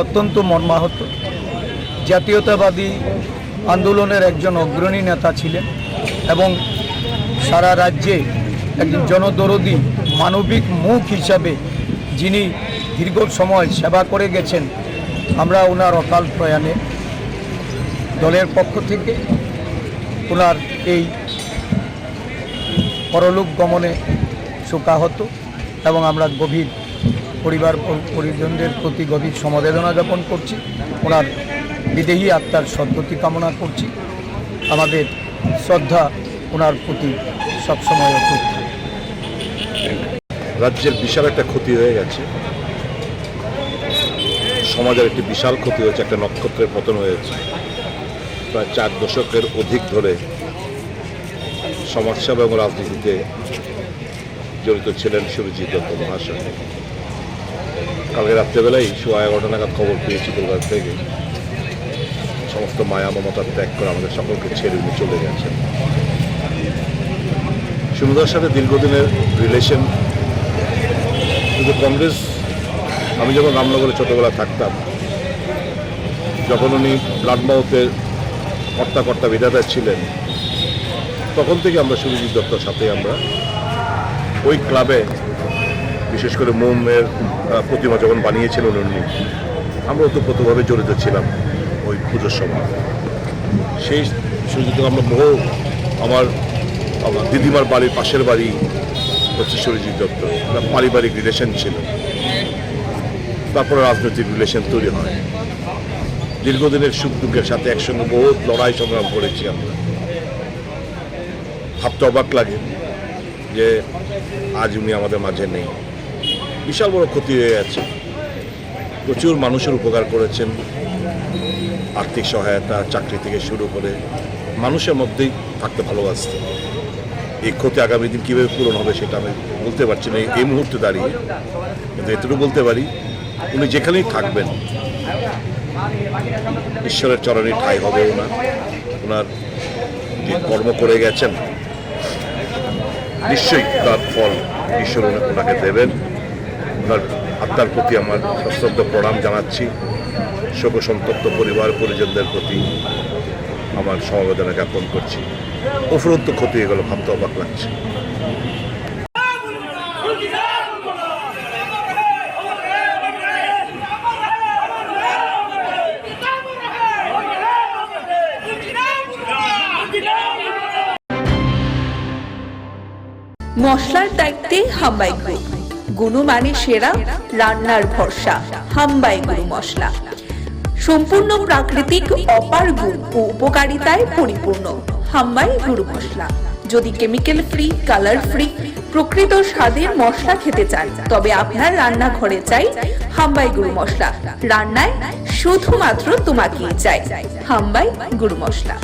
অত্যন্ত মর্মাহত। জাতীয়তাবাদী আন্দোলনের একজন অগ্রণী নেতা ছিলেন এবং সারা রাজ্যে একজন জনদরদী মানবিক মুখ হিসাবে যিনি দীর্ঘ সময় সেবা করে গেছেন, আমরা ওনার অকাল প্রয়াণে দলের পক্ষ থেকে ওনার এই পরলোক গমনে শোকাহত এবং আমরা গভীর পরিবার পরিজনদের প্রতি গভীর সমবেদনা জ্ঞাপন করছি। ওনার বিদেহী আত্মার সদ্গতি কামনা করছি। আমাদের শ্রদ্ধা ওনার প্রতি সবসময় অটুট। রাজ্যের বিশাল একটা ক্ষতি হয়ে গেছে, সমাজের একটি বিশাল ক্ষতি হয়েছে, একটা নক্ষত্রের পতন হয়েছে। প্রায় 4 দশকের অধিক ধরে সমাজসেবা এবং রাজনীতিতে জড়িত ছিলেন সুরজিৎ দত্ত মহাশয়। কালকে রাত্রেবেলায় 11:15 নাগাদ খবর পেয়েছি কলকাতা থেকে, সমস্ত মায়া মমতা ত্যাগ করে আমাদের সকলকে ছেড়ে উনি চলে গেছেন। সুন্দর সাথে দীর্ঘদিনের রিলেশন। কিন্তু কংগ্রেস, আমি যখন রামনগরে ছোটোবেলা থাকতাম, যখন উনি ব্লাডমাউথের কর্তা বিধাতা ছিলেন, তখন থেকে আমরা সুরজিৎ দত্তর সাথে আমরা ওই ক্লাবে, বিশেষ করে মোমের প্রতিমা যখন বানিয়েছিলেন উনি, আমরা ওতপ্রোতভাবে জড়িত ছিলাম ওই পুজোর সময়। সেই সুরজিৎ আমরা বহু, আমার দিদিমার বাড়ির পাশের বাড়ি হচ্ছে সুরজিৎ দত্ত, পারিবারিক রিলেশন ছিল। তারপরে রাজনৈতিক রিলেশন তৈরি হয়। দীর্ঘদিনের সুখ দুঃখের সাথে একসঙ্গে বহু লড়াই সংগ্রাম করেছি আমরা। ভাবতে অবাক লাগে যে আজ উনি আমাদের মাঝে নেই। বিশাল বড় ক্ষতি হয়ে গেছে। প্রচুর মানুষের উপকার করেছেন, আর্থিক সহায়তা, চাকরি থেকে শুরু করে মানুষের মধ্যেই থাকতে ভালোবাসতেন। এই ক্ষতি আগামী দিন কীভাবে পূরণ হবে সেটা আমি বলতে পারছি না এই মুহূর্তে দাঁড়িয়ে, কিন্তু এতটুকু বলতে পারি উনি যেখানেই থাকবেন ঈশ্বরের চরণে ঠাঁই হবে ওনার যে কর্ম করে গেছেন, নিশ্চয়ই তার ফল ঈশ্বর ওনাকে দেবেন। ওনার আত্মার প্রতি আমার সশ্রদ্ধ প্রণাম জানাচ্ছি। শোকসন্তপ্ত পরিবার পরিজনদের প্রতি আমার সমবেদনা জ্ঞাপন করছি। উপরন্ত ক্ষতি হয়ে গেল, ভাবতে অবাক লাগছে। মশলার দায়িত্বে হাম্বাই গ্রুপ, গুণমানে সেরা, রান্নার ভরসা। হাম্বাই গুরু মশলা সম্পূর্ণ প্রাকৃতিক, অপার গুণ ও উপকারিতায় পরিপূর্ণ। হাম্বাই গুরু মশলা। যদি কেমিক্যাল ফ্রি, কালার ফ্রি, প্রকৃত স্বাদের মশলা খেতে চান, তবে আপনার রান্নাঘরে চাই হাম্বাই গুরু মশলা। রান্নায় শুধুমাত্র তোমাকেই চাই হাম্বাই গুরু মশলা।